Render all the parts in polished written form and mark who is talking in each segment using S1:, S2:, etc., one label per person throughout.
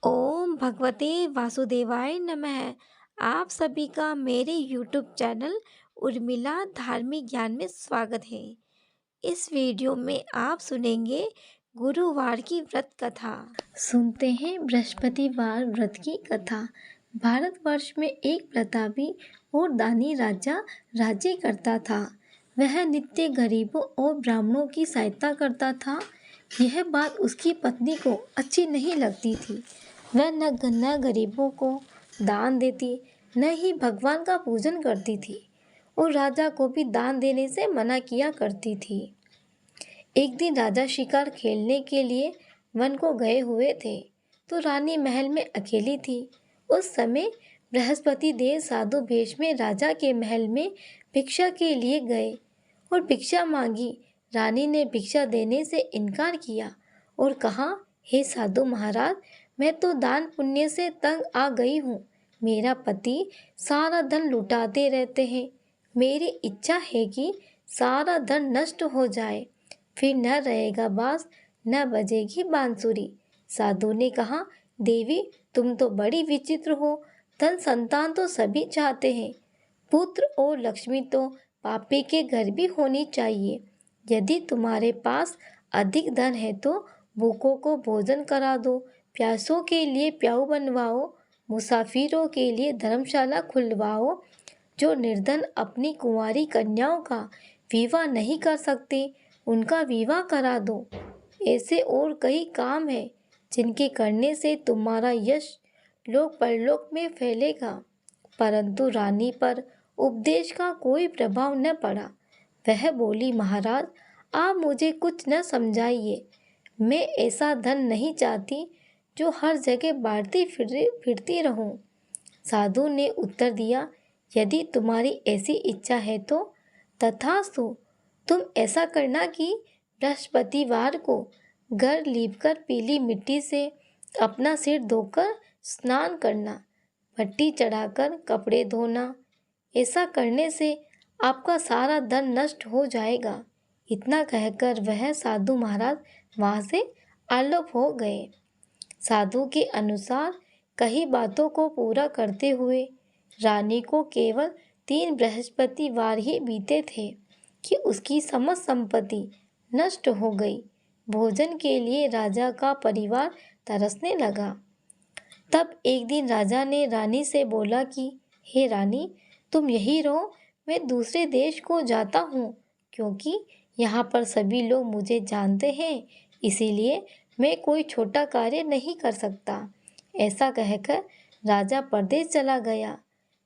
S1: ओम भगवते वासुदेवाय नमः। आप सभी का मेरे YouTube चैनल उर्मिला धार्मिक ज्ञान में स्वागत है। इस वीडियो में आप सुनेंगे गुरुवार की व्रत कथा। सुनते हैं बृहस्पतिवार व्रत की कथा। भारतवर्ष में एक प्रतापी और दानी राजा राज्य करता था। वह नित्य गरीबों और ब्राह्मणों की सहायता करता था। यह बात उसकी पत्नी को अच्छी नहीं लगती थी। वह न गरीबों को दान देती, न ही भगवान का पूजन करती थी और राजा को भी दान देने से मना किया करती थी। एक दिन राजा शिकार खेलने के लिए वन को गए हुए थे तो रानी महल में अकेली थी। उस समय बृहस्पति देव साधु भेष में राजा के महल में भिक्षा के लिए गए और भिक्षा मांगी। रानी ने भिक्षा देने से इनकार किया और कहा, हे साधु महाराज, मैं तो दान पुण्य से तंग आ गई हूँ। मेरा पति सारा धन लुटाते रहते हैं। मेरी इच्छा है कि सारा धन नष्ट हो जाए, फिर न रहेगा बांस, न बजेगी बांसुरी। साधु ने कहा, देवी, तुम तो बड़ी विचित्र हो। धन संतान तो सभी चाहते हैं, पुत्र और लक्ष्मी तो पापी के घर भी होनी चाहिए। यदि तुम्हारे पास अधिक धन है तो भूखों को भोजन करा दो, प्यासों के लिए प्याऊ बनवाओ, मुसाफिरों के लिए धर्मशाला खुलवाओ। जो निर्धन अपनी कुंवारी कन्याओं का विवाह नहीं कर सकते, उनका विवाह करा दो। ऐसे और कई काम हैं जिनके करने से तुम्हारा यश लोक परलोक में फैलेगा। परंतु रानी पर उपदेश का कोई प्रभाव न पड़ा। वह बोली, महाराज, आप मुझे कुछ न समझाइए। मैं ऐसा धन नहीं चाहती जो हर जगह बांटती फिरती रहूं। साधु ने उत्तर दिया, यदि तुम्हारी ऐसी इच्छा है तो तथास्तु। तुम ऐसा करना कि बृहस्पतिवार को घर लीपकर पीली मिट्टी से अपना सिर धोकर स्नान करना, भट्टी चढ़ाकर कपड़े धोना। ऐसा करने से आपका सारा धन नष्ट हो जाएगा। इतना कहकर वह साधु महाराज वहाँ से आलोप हो गए। साधु के अनुसार कई बातों को पूरा करते हुए रानी को केवल 3 बृहस्पतिवार ही बीते थे कि उसकी समस्त संपत्ति नष्ट हो गई। भोजन के लिए राजा का परिवार तरसने लगा। तब एक दिन राजा ने रानी से बोला कि हे रानी, तुम यहीं रहो, मैं दूसरे देश को जाता हूँ, क्योंकि यहाँ पर सभी लोग मुझे जानते हैं, इसीलिए मैं कोई छोटा कार्य नहीं कर सकता। ऐसा कहकर राजा परदेश चला गया।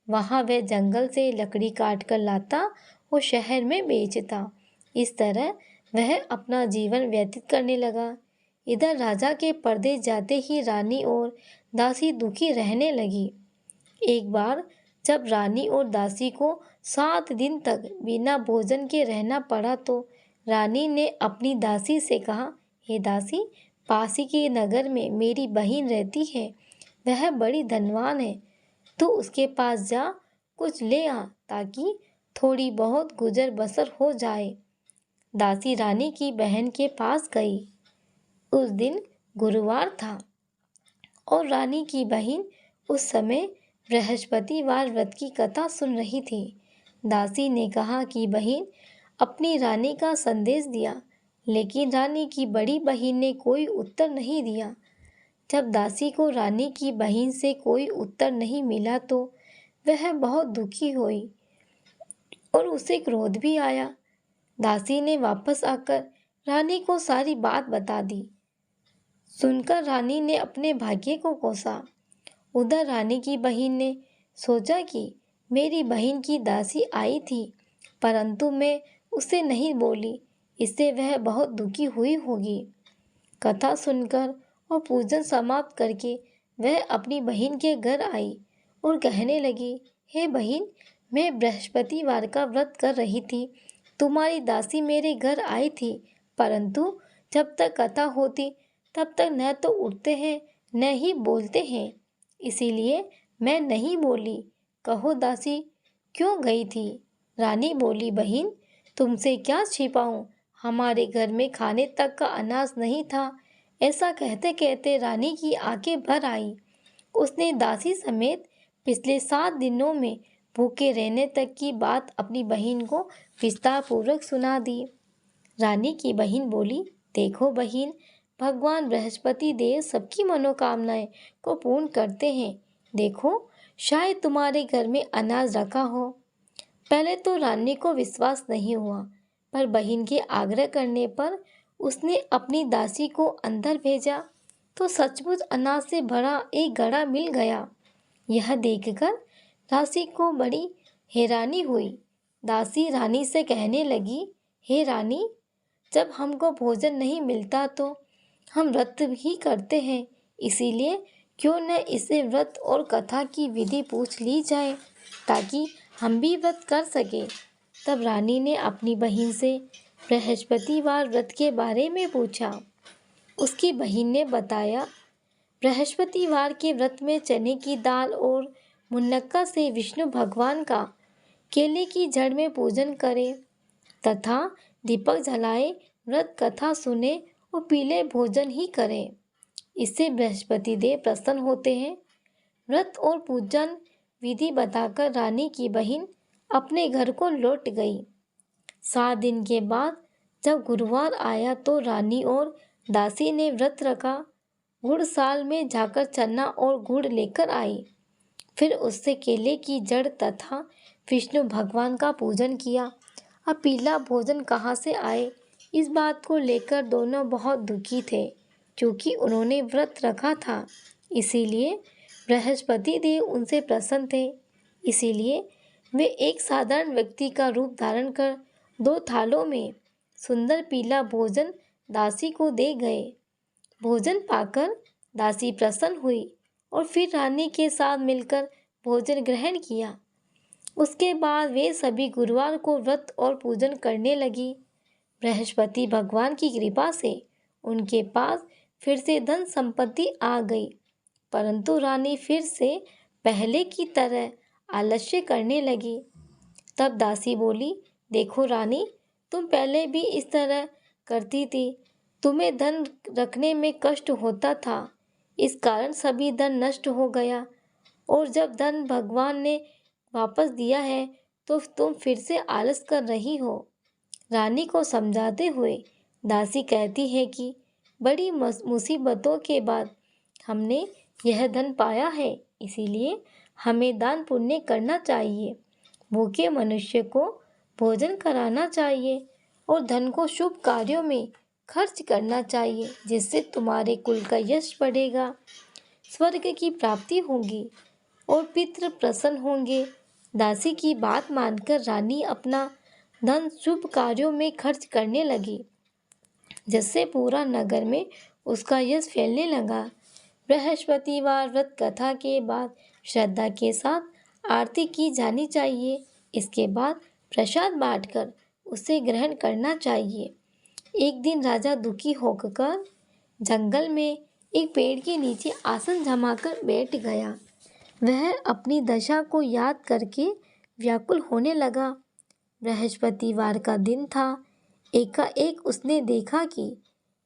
S1: वहाँ वह जंगल से लकड़ी काट कर लाता और शहर में बेचता। इस तरह वह अपना जीवन व्यतीत करने लगा। इधर राजा के परदेश जाते ही रानी और दासी दुखी रहने लगी। एक बार जब रानी और दासी को 7 दिन तक बिना भोजन के रहना पड़ा तो रानी ने अपनी दासी से कहा, हे दासी, पास ही के नगर में मेरी बहन रहती है। वह बड़ी धनवान है। तो उसके पास जा, कुछ ले आ, ताकि थोड़ी बहुत गुजर बसर हो जाए। दासी रानी की बहन के पास गई। उस दिन गुरुवार था और रानी की बहन उस समय बृहस्पतिवार व्रत की कथा सुन रही थी। दासी ने कहा कि बहन अपनी रानी का संदेश दिया, लेकिन रानी की बड़ी बहन ने कोई उत्तर नहीं दिया। जब दासी को रानी की बहन से कोई उत्तर नहीं मिला तो वह बहुत दुखी हुई और उसे क्रोध भी आया। दासी ने वापस आकर रानी को सारी बात बता दी। सुनकर रानी ने अपने भाग्य को कोसा। उधर रानी की बहन ने सोचा कि मेरी बहन की दासी आई थी, परंतु मैं उसे नहीं बोली, इससे वह बहुत दुखी हुई होगी। कथा सुनकर और पूजन समाप्त करके वह अपनी बहन के घर आई और कहने लगी, हे बहन, मैं बृहस्पतिवार का व्रत कर रही थी। तुम्हारी दासी मेरे घर आई थी, परंतु जब तक कथा होती तब तक न तो उठते हैं न ही बोलते हैं, इसीलिए मैं नहीं बोली। कहो दासी, क्यों गई थी? रानी बोली, बहन, तुमसे क्या छिपाऊं, हमारे घर में खाने तक का अनाज नहीं था। ऐसा कहते कहते रानी की आंखें भर आई। उसने दासी समेत पिछले 7 दिनों में भूखे रहने तक की बात अपनी बहन को विस्तार पूर्वक सुना दी। रानी की बहन बोली, देखो बहन, भगवान बृहस्पति देव सबकी मनोकामनाएं को पूर्ण करते हैं। देखो, शायद तुम्हारे घर में अनाज रखा हो। पहले तो रानी को विश्वास नहीं हुआ, पर बहन के आग्रह करने पर उसने अपनी दासी को अंदर भेजा तो सचमुच अनाज से भरा एक घड़ा मिल गया। यह देखकर दासी को बड़ी हैरानी हुई। दासी रानी से कहने लगी, हे रानी, जब हमको भोजन नहीं मिलता तो हम व्रत ही करते हैं, इसीलिए क्यों न इसे व्रत और कथा की विधि पूछ ली जाए ताकि हम भी व्रत कर सके। तब रानी ने अपनी बहन से बृहस्पतिवार व्रत के बारे में पूछा। उसकी बहन ने बताया, बृहस्पतिवार के व्रत में चने की दाल और मुनक्का से विष्णु भगवान का केले की जड़ में पूजन करें तथा दीपक जलाए, व्रत कथा सुने और पीले भोजन ही करें। इससे बृहस्पति देव प्रसन्न होते हैं। व्रत और पूजन विधि बताकर रानी की बहन अपने घर को लौट गई। 7 दिन के बाद जब गुरुवार आया तो रानी और दासी ने व्रत रखा। गुड़साल में जाकर चना और गुड़ लेकर आई। फिर उससे केले की जड़ तथा विष्णु भगवान का पूजन किया। अब पीला भोजन कहाँ से आए, इस बात को लेकर दोनों बहुत दुखी थे, क्योंकि उन्होंने व्रत रखा था। इसीलिए बृहस्पति देव उनसे प्रसन्न थे। इसीलिए वे एक साधारण व्यक्ति का रूप धारण कर 2 थालों में सुंदर पीला भोजन दासी को दे गए। भोजन पाकर दासी प्रसन्न हुई और फिर रानी के साथ मिलकर भोजन ग्रहण किया। उसके बाद वे सभी गुरुवार को व्रत और पूजन करने लगी। बृहस्पति भगवान की कृपा से उनके पास फिर से धन संपत्ति आ गई, परंतु रानी फिर से पहले की तरह आलस्य करने लगी। तब दासी बोली, देखो रानी, तुम पहले भी इस तरह करती थी। तुम्हें धन रखने में कष्ट होता था, इस कारण सभी धन नष्ट हो गया, और जब धन भगवान ने वापस दिया है तो तुम फिर से आलस कर रही हो। रानी को समझाते हुए दासी कहती है कि बड़ी मुसीबतों के बाद हमने यह धन पाया है, इसीलिए हमें दान पुण्य करना चाहिए, भूखे मनुष्य को भोजन कराना चाहिए और धन को शुभ कार्यों में खर्च करना चाहिए, जिससे तुम्हारे कुल का यश बढ़ेगा, स्वर्ग की प्राप्ति होगी और पितृ प्रसन्न होंगे। दासी की बात मानकर रानी अपना धन शुभ कार्यों में खर्च करने लगी, जिससे पूरा नगर में उसका यश फैलने लगा। बृहस्पतिवार व्रत कथा के बाद श्रद्धा के साथ आरती की जानी चाहिए। इसके बाद प्रसाद बांटकर उसे ग्रहण करना चाहिए। एक दिन राजा दुखी होकर जंगल में एक पेड़ के नीचे आसन जमाकर बैठ गया। वह अपनी दशा को याद करके व्याकुल होने लगा। बृहस्पतिवार का दिन था। एकाएक उसने देखा कि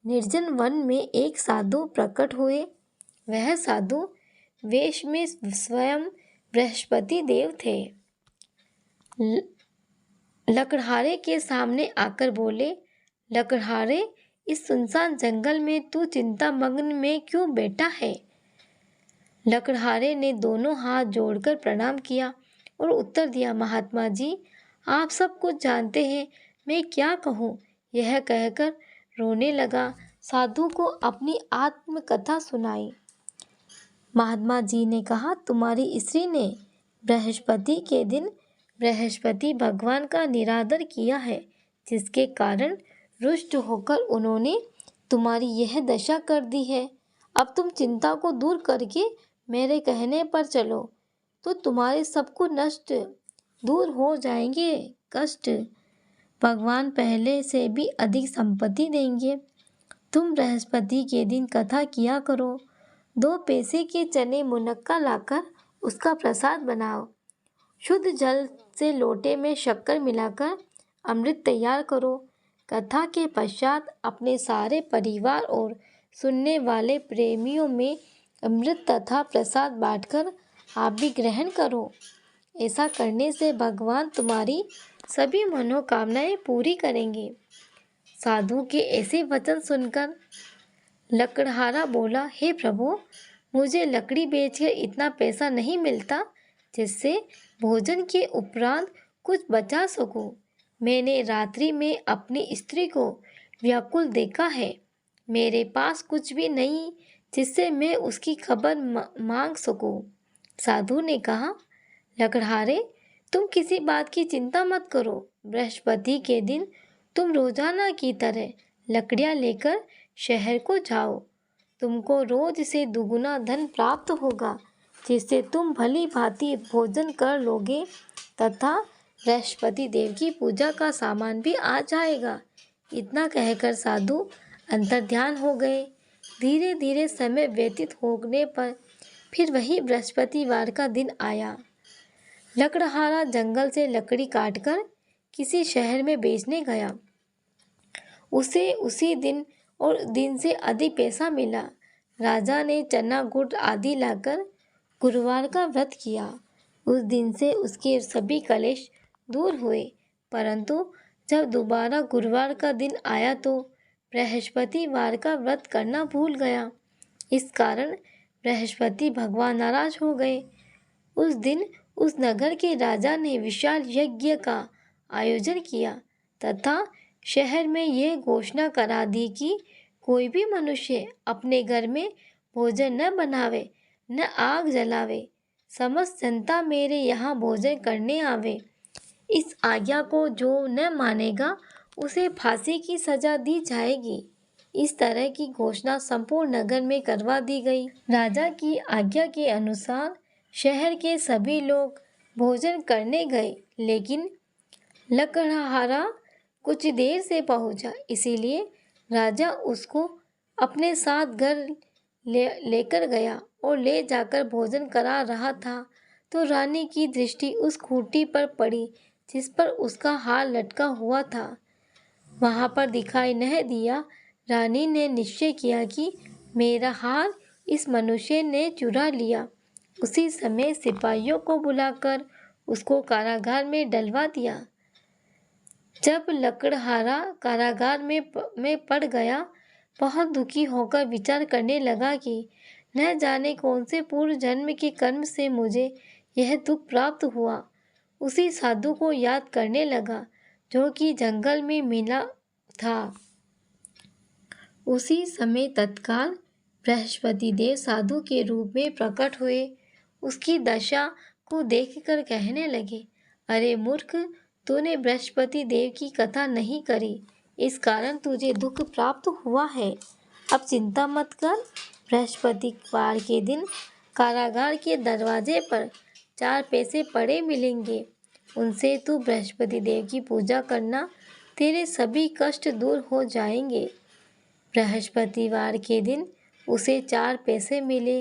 S1: निर्जन वन में एक साधु प्रकट हुए। वह साधु वेश में स्वयं बृहस्पति देव थे। लकड़हारे के सामने आकर बोले, लकड़हारे, इस सुनसान जंगल में तू चिंता मग्न में क्यों बैठा है? लकड़हारे ने दोनों हाथ जोड़कर प्रणाम किया और उत्तर दिया, महात्मा जी, आप सब कुछ जानते हैं, मैं क्या कहूँ? यह कहकर रोने लगा। साधु को अपनी आत्मकथा सुनाई। महात्मा जी ने कहा, तुम्हारी स्त्री ने बृहस्पति के दिन बृहस्पति भगवान का निरादर किया है, जिसके कारण रुष्ट होकर उन्होंने तुम्हारी यह दशा कर दी है। अब तुम चिंता को दूर करके मेरे कहने पर चलो तो तुम्हारे सबको नष्ट दूर हो जाएंगे कष्ट। भगवान पहले से भी अधिक संपत्ति देंगे। तुम बृहस्पति के दिन कथा किया करो। 2 पैसे के चने मुनक्का लाकर उसका प्रसाद बनाओ। शुद्ध जल से लोटे में शक्कर मिलाकर अमृत तैयार करो। कथा के पश्चात अपने सारे परिवार और सुनने वाले प्रेमियों में अमृत तथा प्रसाद बांटकर आप भी ग्रहण करो। ऐसा करने से भगवान तुम्हारी सभी मनोकामनाएं पूरी करेंगे। साधु के ऐसे वचन सुनकर लकड़हारा बोला, हे प्रभु, मुझे लकड़ी बेचकर इतना पैसा नहीं मिलता जिससे भोजन के उपरांत कुछ बचा सकूं। मैंने रात्रि में अपनी स्त्री को व्याकुल देखा है। मेरे पास कुछ भी नहीं जिससे मैं उसकी खबर मांग सकूं। साधु ने कहा, लकड़हारे, तुम किसी बात की चिंता मत करो। बृहस्पति के दिन तुम रोजाना की तरह लकड़ियां लेकर शहर को जाओ। तुमको रोज से दुगुना धन प्राप्त होगा, जिससे तुम भली भांति भोजन कर लोगे तथा बृहस्पति देव की पूजा का सामान भी आ जाएगा। इतना कहकर साधु अंतर्ध्यान हो गए। धीरे धीरे समय व्यतीत होने पर फिर वही बृहस्पतिवार का दिन आया। लकड़हारा जंगल से लकड़ी काटकर किसी शहर में बेचने गया। उसे उसी दिन और दिन से अधिक पैसा मिला। राजा ने चना गुड़ आदि लाकर गुरुवार का व्रत किया। उस दिन से उसके सभी कलेश दूर हुए। परंतु जब दोबारा गुरुवार का दिन आया तो बृहस्पतिवार का व्रत करना भूल गया। इस कारण बृहस्पति भगवान नाराज हो गए। उस दिन उस नगर के राजा ने विशाल यज्ञ का आयोजन किया तथा शहर में यह घोषणा करा दी कि कोई भी मनुष्य अपने घर में भोजन न बनावे, न आग जलावे। समस्त जनता मेरे यहाँ भोजन करने आवे। इस आज्ञा को जो न मानेगा उसे फांसी की सजा दी जाएगी। इस तरह की घोषणा संपूर्ण नगर में करवा दी गई। राजा की आज्ञा के अनुसार शहर के सभी लोग भोजन करने गए, लेकिन लकड़हारा कुछ देर से पहुंचा, इसीलिए राजा उसको अपने साथ घर लेकर गया और ले जाकर भोजन करा रहा था तो रानी की दृष्टि उस खूंटी पर पड़ी जिस पर उसका हार लटका हुआ था। वहां पर दिखाई नहीं दिया। रानी ने निश्चय किया कि मेरा हार इस मनुष्य ने चुरा लिया। उसी समय सिपाहियों को बुलाकर उसको कारागार में डलवा दिया। जब लकड़हारा कारागार में पड़ गया, बहुत दुखी होकर विचार करने लगा कि न जाने कौन से पूर्व जन्म के कर्म से मुझे यह दुख प्राप्त हुआ। उसी साधु को याद करने लगा जो कि जंगल में मिला था। उसी समय तत्काल बृहस्पति देव साधु के रूप में प्रकट हुए। उसकी दशा को देखकर कहने लगे, अरे मूर्ख, तूने बृहस्पति देव की कथा नहीं करी, इस कारण तुझे दुख प्राप्त हुआ है। अब चिंता मत कर। बृहस्पतिवार के दिन कारागार के दरवाजे पर 4 पैसे पड़े मिलेंगे। उनसे तू बृहस्पति देव की पूजा करना, तेरे सभी कष्ट दूर हो जाएंगे। बृहस्पतिवार के दिन उसे 4 पैसे मिले।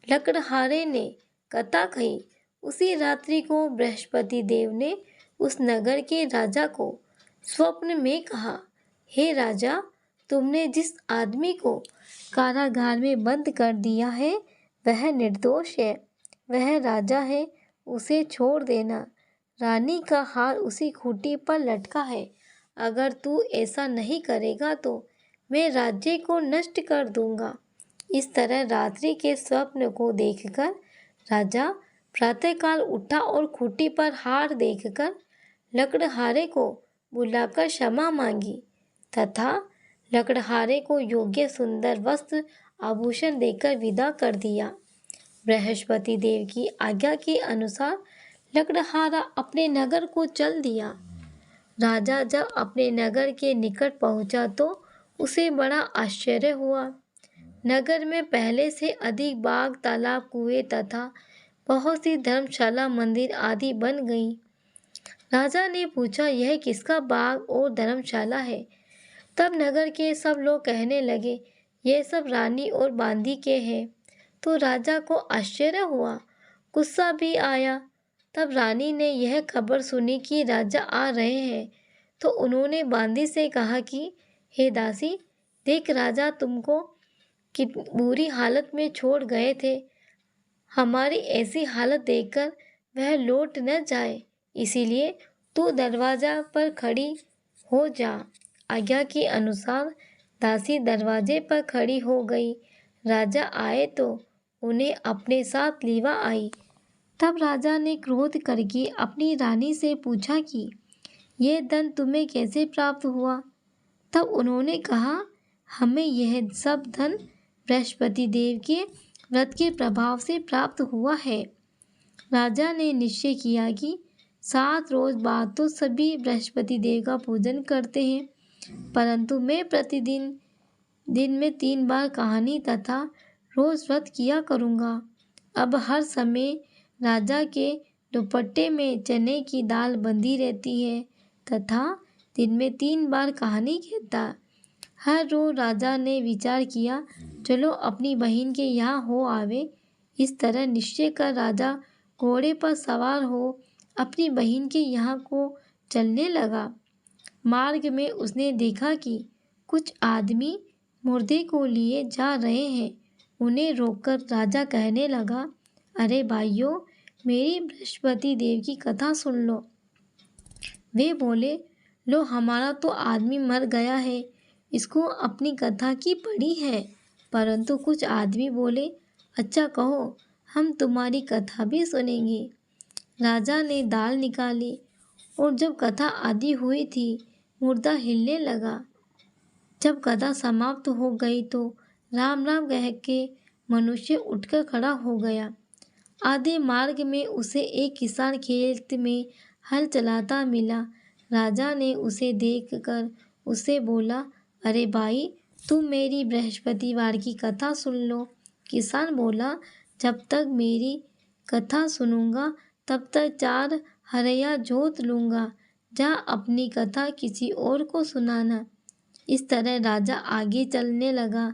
S1: लकड़हारे ने कथा कही। उसी रात्रि को बृहस्पति देव ने उस नगर के राजा को स्वप्न में कहा, हे राजा, तुमने जिस आदमी को कारागार में बंद कर दिया है वह निर्दोष है, वह राजा है, उसे छोड़ देना। रानी का हार उसी खूंटी पर लटका है। अगर तू ऐसा नहीं करेगा तो मैं राज्य को नष्ट कर दूंगा। इस तरह रात्रि के स्वप्न को देखकर राजा प्रातःकाल उठा और खूंटी पर हार देखकर लकड़हारे को बुलाकर क्षमा मांगी तथा लकड़हारे को योग्य सुंदर वस्त्र आभूषण देकर विदा कर दिया। बृहस्पति देव की आज्ञा के अनुसार लकड़हारा अपने नगर को चल दिया। राजा जब अपने नगर के निकट पहुंचा तो उसे बड़ा आश्चर्य हुआ। नगर में पहले से अधिक बाग, तालाब, कुएं तथा बहुत सी धर्मशाला, मंदिर आदि बन गई। राजा ने पूछा, यह किसका बाग और धर्मशाला है? तब नगर के सब लोग कहने लगे, ये सब रानी और बांदी के हैं। तो राजा को आश्चर्य हुआ, गुस्सा भी आया। तब रानी ने यह खबर सुनी कि राजा आ रहे हैं तो उन्होंने बांदी से कहा कि हे दासी, देख, राजा तुमको कितनी बुरी हालत में छोड़ गए थे। हमारी ऐसी हालत देखकर वह लौट न जाए, इसीलिए तू दरवाजा पर खड़ी हो जा। आज्ञा के अनुसार दासी दरवाजे पर खड़ी हो गई। राजा आए तो उन्हें अपने साथ लीवा आई। तब राजा ने क्रोध करके अपनी रानी से पूछा कि यह धन तुम्हें कैसे प्राप्त हुआ। तब उन्होंने कहा, हमें यह सब धन बृहस्पति देव के व्रत के प्रभाव से प्राप्त हुआ है। राजा ने निश्चय किया कि 7 रोज बाद तो सभी बृहस्पति देव का पूजन करते हैं, परंतु मैं प्रतिदिन दिन में 3 बार कहानी तथा रोज व्रत किया करूँगा। अब हर समय राजा के दुपट्टे में चने की दाल बंधी रहती है तथा दिन में 3 बार कहानी कहता। हर रोज राजा ने विचार किया, चलो अपनी बहन के यहाँ हो आवे। इस तरह निश्चय कर राजा घोड़े पर सवार हो अपनी बहन के यहाँ को चलने लगा। मार्ग में उसने देखा कि कुछ आदमी मुर्दे को लिए जा रहे हैं। उन्हें रोककर राजा कहने लगा, अरे भाइयों, मेरी बृहस्पति देव की कथा सुन लो। वे बोले, लो, हमारा तो आदमी मर गया है, इसको अपनी कथा की पड़ी है। परंतु कुछ आदमी बोले, अच्छा कहो, हम तुम्हारी कथा भी सुनेंगे। राजा ने दाल निकाली और जब कथा आदि हुई थी, मुर्दा हिलने लगा। जब कथा समाप्त हो गई तो राम राम कह के मनुष्य उठकर खड़ा हो गया। आधे मार्ग में उसे एक किसान खेत में हल चलाता मिला। राजा ने उसे देखकर उसे बोला, अरे भाई, तुम मेरी बृहस्पतिवार की कथा सुन लो। किसान बोला, जब तक मेरी कथा सुनूंगा तब तक 4 हरया जोत लूँगा। जा अपनी कथा किसी और को सुनाना। इस तरह राजा आगे चलने लगा।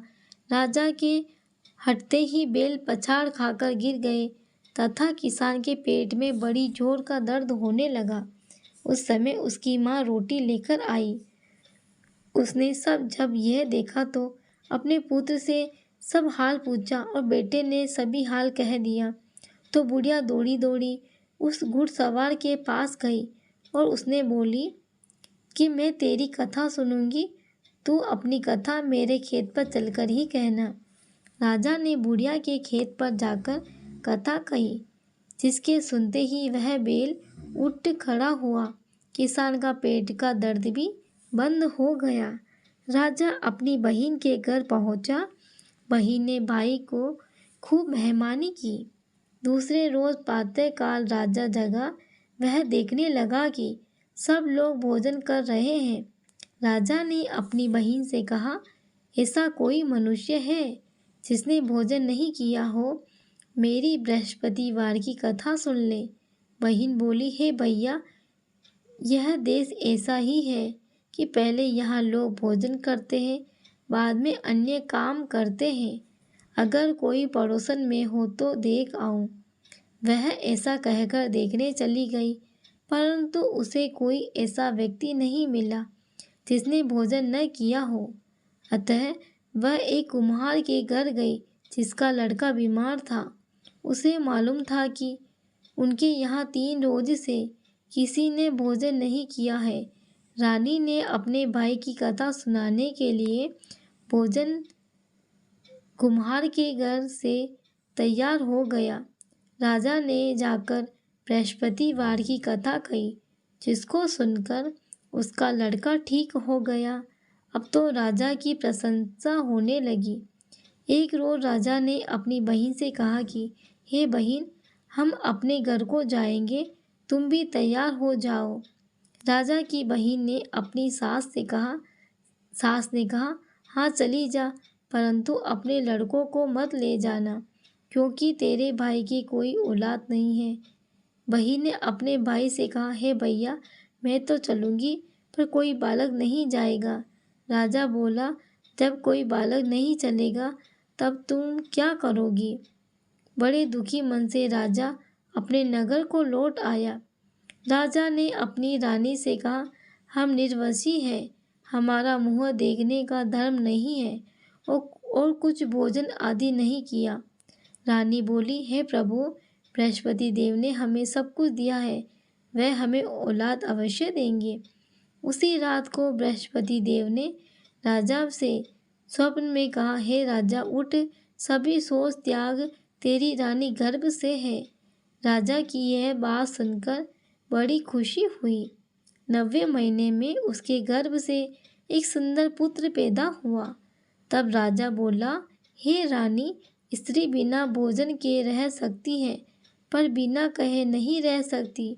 S1: राजा के हटते ही बैल पछाड़ खाकर गिर गए तथा किसान के पेट में बड़ी जोर का दर्द होने लगा। उस समय उसकी माँ रोटी लेकर आई। उसने जब यह देखा तो अपने पुत्र से सब हाल पूछा और बेटे ने सभी हाल कह दिया। तो बुढ़िया दौड़ी दौड़ी उस घुड़सवार के पास गई और उसने बोली कि मैं तेरी कथा सुनूंगी, तू अपनी कथा मेरे खेत पर चलकर ही कहना। राजा ने बुढ़िया के खेत पर जाकर कथा कही, जिसके सुनते ही वह बैल उठ खड़ा हुआ। किसान का पेट का दर्द भी बंद हो गया। राजा अपनी बहन के घर पहुंचा। बहन ने भाई को खूब मेहमानी की। दूसरे रोज प्रातःकाल राजा जगा। वह देखने लगा कि सब लोग भोजन कर रहे हैं। राजा ने अपनी बहन से कहा, ऐसा कोई मनुष्य है जिसने भोजन नहीं किया हो? मेरी बृहस्पतिवार की कथा सुन ले। बहन बोली, हे भैया, यह देश ऐसा ही है कि पहले यहाँ लोग भोजन करते हैं, बाद में अन्य काम करते हैं। अगर कोई पड़ोसन में हो तो देख आऊं। वह ऐसा कहकर देखने चली गई, परंतु उसे कोई ऐसा व्यक्ति नहीं मिला जिसने भोजन न किया हो। अतः वह एक कुम्हार के घर गई जिसका लड़का बीमार था। उसे मालूम था कि उनके यहाँ 3 रोज से किसी ने भोजन नहीं किया है। रानी ने अपने भाई की कथा सुनाने के लिए भोजन कुम्हार के घर से तैयार हो गया। राजा ने जाकर बृहस्पतिवार की कथा कही, जिसको सुनकर उसका लड़का ठीक हो गया। अब तो राजा की प्रशंसा होने लगी। एक रोज राजा ने अपनी बहन से कहा कि हे बहन, हम अपने घर को जाएंगे, तुम भी तैयार हो जाओ। राजा की बहन ने अपनी सास ने कहा, हाँ चली जा, परंतु अपने लड़कों को मत ले जाना, क्योंकि तेरे भाई की कोई औलाद नहीं है। बहन ने अपने भाई से कहा, हे भैया, मैं तो चलूँगी, पर कोई बालक नहीं जाएगा। राजा बोला, जब कोई बालक नहीं चलेगा तब तुम क्या करोगी? बड़े दुखी मन से राजा अपने नगर को लौट आया। राजा ने अपनी रानी से कहा, हम निर्वंशी हैं, हमारा मुँह देखने का धर्म नहीं है और कुछ भोजन आदि नहीं किया। रानी बोली, हे प्रभु, बृहस्पति देव ने हमें सब कुछ दिया है, वह हमें औलाद अवश्य देंगे। उसी रात को बृहस्पति देव ने राजा से स्वप्न में कहा, हे राजा, उठ, सभी सोच त्याग, तेरी रानी गर्भ से है। राजा की यह बात सुनकर बड़ी खुशी हुई। 9वें महीने में उसके गर्भ से एक सुंदर पुत्र पैदा हुआ। तब राजा बोला, हे रानी, स्त्री बिना भोजन के रह सकती है, पर बिना कहे नहीं रह सकती।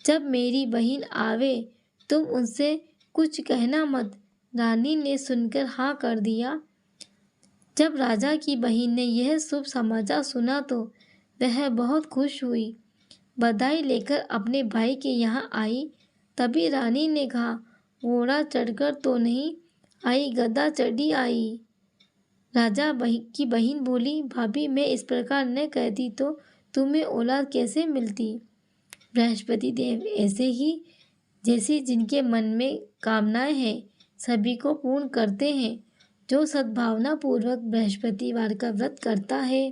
S1: जब मेरी बहन आवे तुम उनसे कुछ कहना मत। रानी ने सुनकर हाँ कर दिया। जब राजा की बहन ने यह शुभ समाचार सुना तो वह बहुत खुश हुई। बधाई लेकर अपने भाई के यहाँ आई। तभी रानी ने कहा, घोड़ा चढ़कर तो नहीं आई, गधा चढ़ी आई। राजा की बहन बोली, भाभी, मैं इस प्रकार न कहती तो तुम्हें औलाद कैसे मिलती। बृहस्पति देव ऐसे ही जैसे जिनके मन में कामनाएं हैं सभी को पूर्ण करते हैं। जो सद्भावना पूर्वक बृहस्पतिवार का व्रत करता है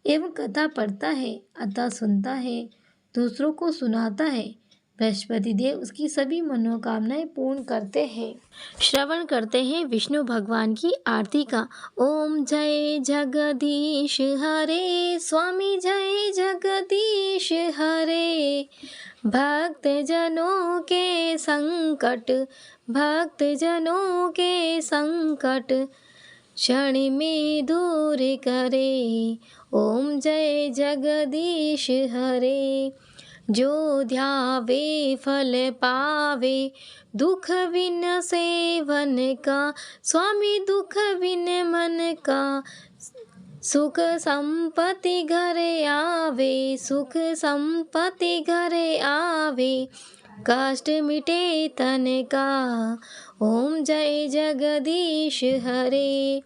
S1: एवं कथा पढ़ता है अथवा सुनता है, दूसरों को सुनाता है, बृहस्पति देव उसकी सभी मनोकामनाएं पूर्ण करते हैं। श्रवण करते हैं विष्णु भगवान की आरती का। ओम जय जगदीश हरे, स्वामी जय जगदीश हरे। भक्त जनों के संकट, भक्त जनों के संकट क्षण में दूर करे। ओम जय जगदीश हरे। जो ध्यावे फल पावे, दुख बिन सेवन का, स्वामी दुख बिन मन का। सुख संपत्ति घरे आवे, सुख संपत्ति घरे आवे, कष्ट मिटे तन का। ओम जय जगदीश हरे।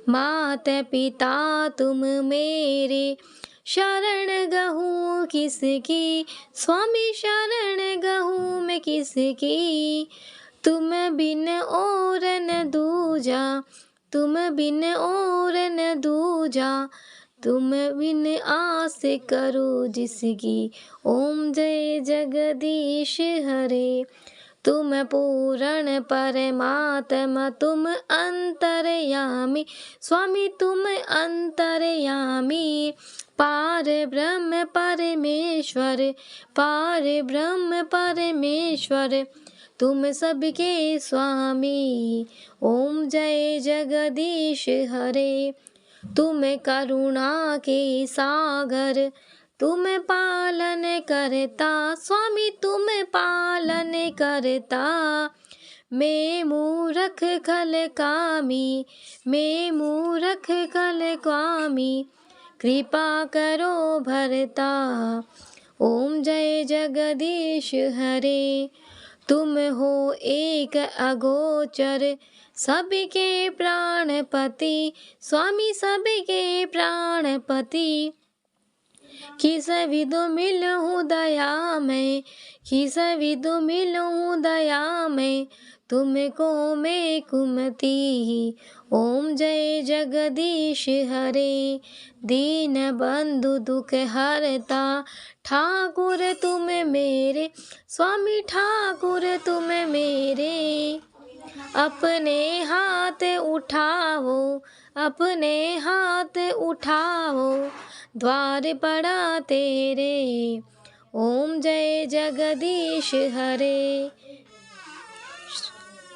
S1: मात पिता तुम मेरे, शरण गहूँ किसकी, स्वामी शरण गहूँ मैं किसकी। तुम बिन और न दूजा, तुम बिन और न दूजा, तुम बिन आस करो जिसकी। ओम जय जगदीश हरे। तुम पूर्ण परमात्मा, तुम अंतर्यामी, स्वामी तुम अंतर्यामी। पार ब्रह्म परमेश्वर, पार ब्रह्म परमेश्वर, तुम सबके स्वामी। ओम जय जगदीश हरे। तुम करुणा के सागर, तुम पालन करता, स्वामी तुम पालन करता। मैं मूर्ख खल कामी, मैं मूर्ख खल कामी, कृपा करो भरता। ओम जय जगदीश हरे। तुम हो एक अगोचर, सबके प्राणपति, स्वामी सबके प्राणपति। किस विधु मिलूं दया में, किस विधु मिलूं दया में, तुमको मैं कुमति। ओम जय जगदीश हरे। दीन बंधु दुख हरता, ठाकुर तुम मेरे, स्वामी ठाकुर तुम मेरे। अपने हाथ उठाओ, अपने हाथ उठाओ, द्वार पड़ा तेरे। ओम जय जगदीश हरे।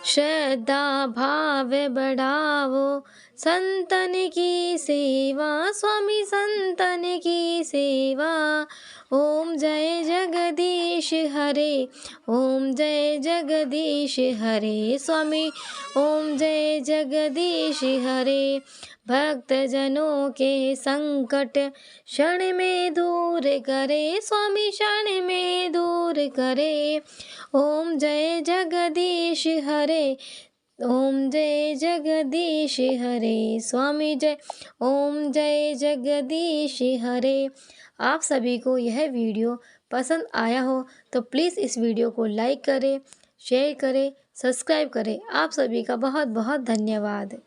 S1: श्रद्धा भाव बढ़ाओ, संतन की सेवा, स्वामी संतन की सेवा। ओम जय जगदीश हरे। ओम जय जगदीश हरे, स्वामी ओम जय जगदीश हरे। भक्त जनों के संकट क्षण में दूर करे, स्वामी क्षण में दूर करे। ओम जय जगदीश हरे। ओम जय जगदीश हरे, स्वामी जय। ओम जय जगदीश हरे। आप सभी को यह वीडियो पसंद आया हो तो प्लीज़ इस वीडियो को लाइक करें, शेयर करें, सब्सक्राइब करें। आप सभी का बहुत बहुत धन्यवाद।